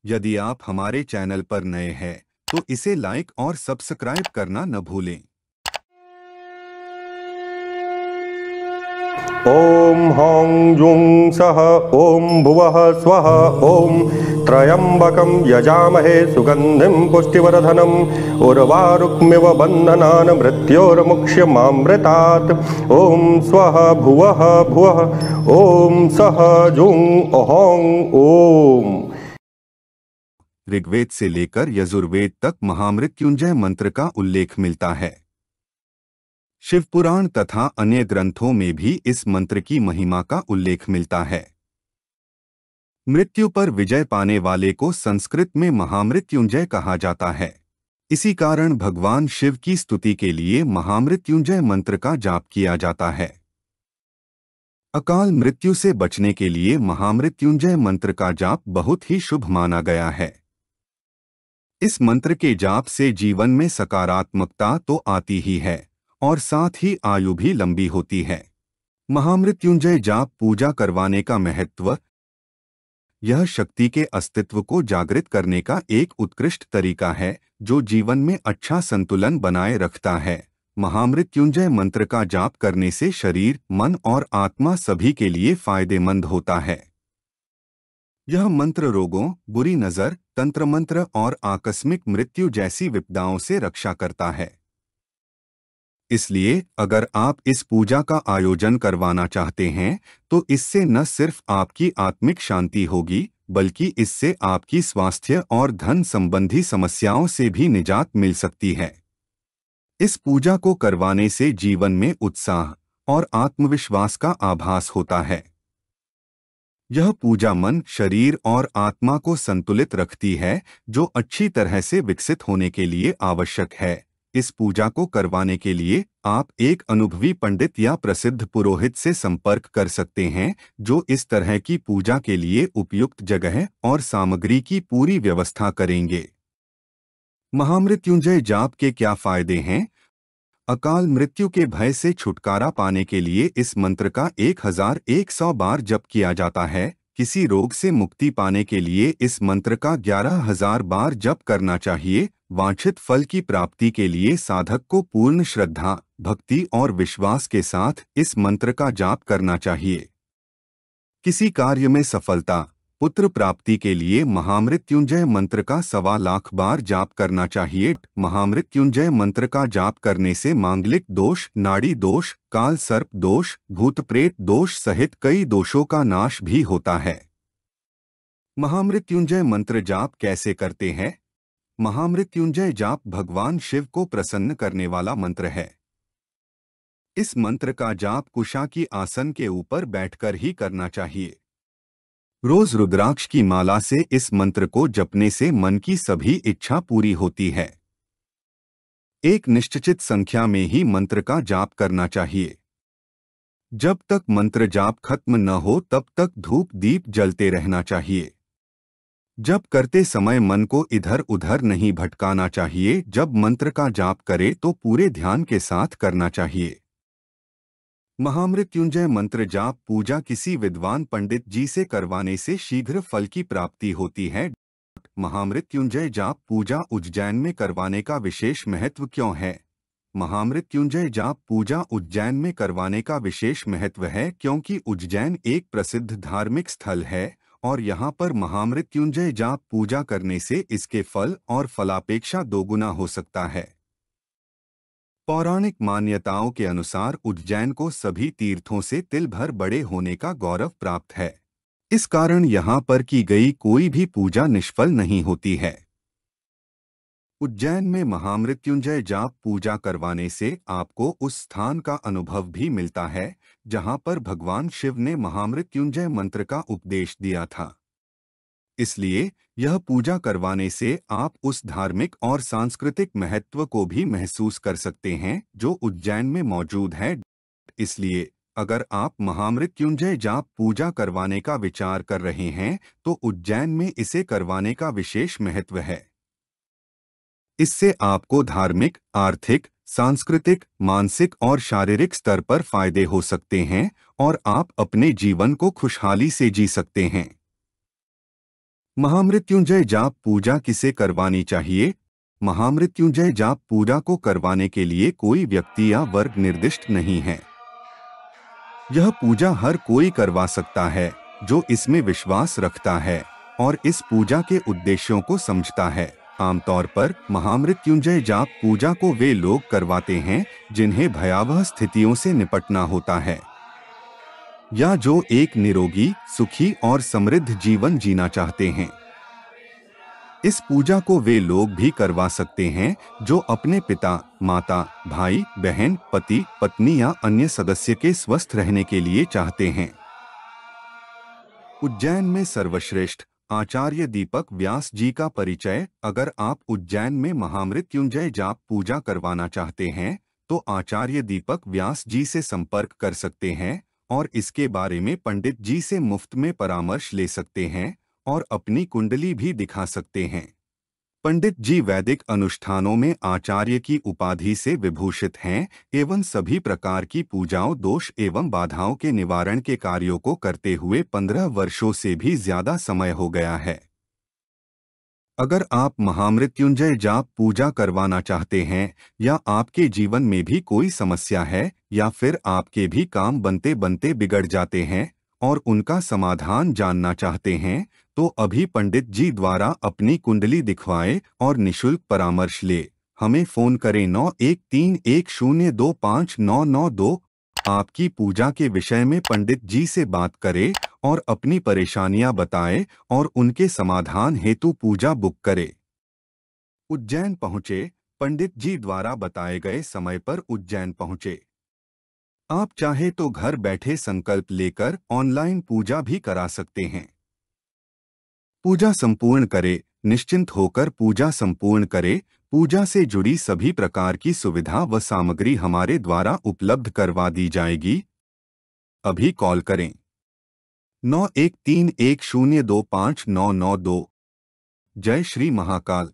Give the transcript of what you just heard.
यदि आप हमारे चैनल पर नए हैं तो इसे लाइक और सब्सक्राइब करना न भूलें। ॐ हौं जुं सः ॐ भुवः स्वः ॐ त्र्यम्बकं यजामहे सुगन्धिं पुष्टिवर्धनम् उर्वारुक्मिव बन्धनान् मृत्योर्मुक्ष्यमामृतात्। ॐ स्वः भुवः भुवः ॐ सः जुं हौं ॐ। ऋग्वेद से लेकर यजुर्वेद तक महामृत्युंजय मंत्र का उल्लेख मिलता है। शिवपुराण तथा अन्य ग्रंथों में भी इस मंत्र की महिमा का उल्लेख मिलता है। मृत्यु पर विजय पाने वाले को संस्कृत में महामृत्युंजय कहा जाता है। इसी कारण भगवान शिव की स्तुति के लिए महामृत्युंजय मंत्र का जाप किया जाता है। अकाल मृत्यु से बचने के लिए महामृत्युंजय मंत्र का जाप बहुत ही शुभ माना गया है। इस मंत्र के जाप से जीवन में सकारात्मकता तो आती ही है और साथ ही आयु भी लंबी होती है। महामृत्युंजय जाप पूजा करवाने का महत्व। यह शक्ति के अस्तित्व को जागृत करने का एक उत्कृष्ट तरीका है जो जीवन में अच्छा संतुलन बनाए रखता है। महामृत्युंजय मंत्र का जाप करने से शरीर, मन और आत्मा सभी के लिए फायदेमंद होता है। यह मंत्र रोगों, बुरी नजर, तंत्र मंत्र और आकस्मिक मृत्यु जैसी विपदाओं से रक्षा करता है। इसलिए अगर आप इस पूजा का आयोजन करवाना चाहते हैं तो इससे न सिर्फ आपकी आत्मिक शांति होगी बल्कि इससे आपकी स्वास्थ्य और धन संबंधी समस्याओं से भी निजात मिल सकती है। इस पूजा को करवाने से जीवन में उत्साह और आत्मविश्वास का आभास होता है। यह पूजा मन, शरीर और आत्मा को संतुलित रखती है जो अच्छी तरह से विकसित होने के लिए आवश्यक है। इस पूजा को करवाने के लिए आप एक अनुभवी पंडित या प्रसिद्ध पुरोहित से संपर्क कर सकते हैं जो इस तरह की पूजा के लिए उपयुक्त जगह और सामग्री की पूरी व्यवस्था करेंगे। महामृत्युंजय जाप के क्या फायदे हैं? अकाल मृत्यु के भय से छुटकारा पाने के लिए इस मंत्र का 1100 बार जप किया जाता है। किसी रोग से मुक्ति पाने के लिए इस मंत्र का 11,000 बार जप करना चाहिए। वांछित फल की प्राप्ति के लिए साधक को पूर्ण श्रद्धा, भक्ति और विश्वास के साथ इस मंत्र का जाप करना चाहिए। किसी कार्य में सफलता, पुत्र प्राप्ति के लिए महामृत्युंजय मंत्र का 1,25,000 बार जाप करना चाहिए। महामृत्युंजय मंत्र का जाप करने से मांगलिक दोष, नाड़ी दोष, काल सर्प दोष, भूत प्रेत दोष सहित कई दोषों का नाश भी होता है। महामृत्युंजय मंत्र जाप कैसे करते हैं? महामृत्युंजय जाप भगवान शिव को प्रसन्न करने वाला मंत्र है। इस मंत्र का जाप कुशा की आसन के ऊपर बैठकर ही करना चाहिए। रोज रुद्राक्ष की माला से इस मंत्र को जपने से मन की सभी इच्छा पूरी होती है। एक निश्चित संख्या में ही मंत्र का जाप करना चाहिए। जब तक मंत्र जाप खत्म न हो तब तक धूप दीप जलते रहना चाहिए। जप करते समय मन को इधर उधर नहीं भटकाना चाहिए। जब मंत्र का जाप करे तो पूरे ध्यान के साथ करना चाहिए। महामृत्युंजय मंत्र जाप पूजा किसी विद्वान पंडित जी से करवाने से शीघ्र फल की प्राप्ति होती है। महामृत्युंजय जाप पूजा उज्जैन में करवाने का विशेष महत्व क्यों है? महामृत्युंजय जाप पूजा उज्जैन में करवाने का विशेष महत्व है क्योंकि उज्जैन एक प्रसिद्ध धार्मिक स्थल है और यहाँ पर महामृत्युंजय जाप पूजा करने से इसके फल और फलापेक्षा दोगुना हो सकता है। पौराणिक मान्यताओं के अनुसार उज्जैन को सभी तीर्थों से तिल भर बड़े होने का गौरव प्राप्त है। इस कारण यहाँ पर की गई कोई भी पूजा निष्फल नहीं होती है। उज्जैन में महामृत्युंजय जाप पूजा करवाने से आपको उस स्थान का अनुभव भी मिलता है जहाँ पर भगवान शिव ने महामृत्युंजय मंत्र का उपदेश दिया था। इसलिए यह पूजा करवाने से आप उस धार्मिक और सांस्कृतिक महत्व को भी महसूस कर सकते हैं जो उज्जैन में मौजूद है। इसलिए अगर आप महामृत्युंजय जाप पूजा करवाने का विचार कर रहे हैं तो उज्जैन में इसे करवाने का विशेष महत्व है। इससे आपको धार्मिक, आर्थिक, सांस्कृतिक, मानसिक और शारीरिक स्तर पर फायदे हो सकते हैं और आप अपने जीवन को खुशहाली से जी सकते हैं। महामृत्युंजय जाप पूजा किसे करवानी चाहिए? महामृत्युंजय जाप पूजा को करवाने के लिए कोई व्यक्ति या वर्ग निर्दिष्ट नहीं है। यह पूजा हर कोई करवा सकता है जो इसमें विश्वास रखता है और इस पूजा के उद्देश्यों को समझता है। आमतौर पर महामृत्युंजय जाप पूजा को वे लोग करवाते हैं जिन्हें भयावह स्थितियों से निपटना होता है या जो एक निरोगी, सुखी और समृद्ध जीवन जीना चाहते हैं। इस पूजा को वे लोग भी करवा सकते हैं जो अपने पिता, माता, भाई, बहन, पति, पत्नी या अन्य सदस्य के स्वस्थ रहने के लिए चाहते हैं। उज्जैन में सर्वश्रेष्ठ आचार्य दीपक व्यास जी का परिचय। अगर आप उज्जैन में महामृत्युंजय जाप पूजा करवाना चाहते हैं तो आचार्य दीपक व्यास जी से संपर्क कर सकते हैं और इसके बारे में पंडित जी से मुफ्त में परामर्श ले सकते हैं और अपनी कुंडली भी दिखा सकते हैं। पंडित जी वैदिक अनुष्ठानों में आचार्य की उपाधि से विभूषित हैं एवं सभी प्रकार की पूजाओं, दोष एवं बाधाओं के निवारण के कार्यों को करते हुए 15 वर्षों से भी ज्यादा समय हो गया है। अगर आप महामृत्युंजय जाप पूजा करवाना चाहते हैं या आपके जीवन में भी कोई समस्या है या फिर आपके भी काम बनते बनते बिगड़ जाते हैं और उनका समाधान जानना चाहते हैं तो अभी पंडित जी द्वारा अपनी कुंडली दिखवाएं और निशुल्क परामर्श ले। हमें फोन करें 9131025992। आपकी पूजा के विषय में पंडित जी से बात करें और अपनी परेशानियां बताएं और उनके समाधान हेतु पूजा बुक करें। उज्जैन पहुंचे, पंडित जी द्वारा बताए गए समय पर उज्जैन पहुंचे। आप चाहे तो घर बैठे संकल्प लेकर ऑनलाइन पूजा भी करा सकते हैं। पूजा संपूर्ण करें, निश्चिंत होकर पूजा संपूर्ण करें। पूजा से जुड़ी सभी प्रकार की सुविधा व सामग्री हमारे द्वारा उपलब्ध करवा दी जाएगी। अभी कॉल करें 9131025992। जय श्री महाकाल।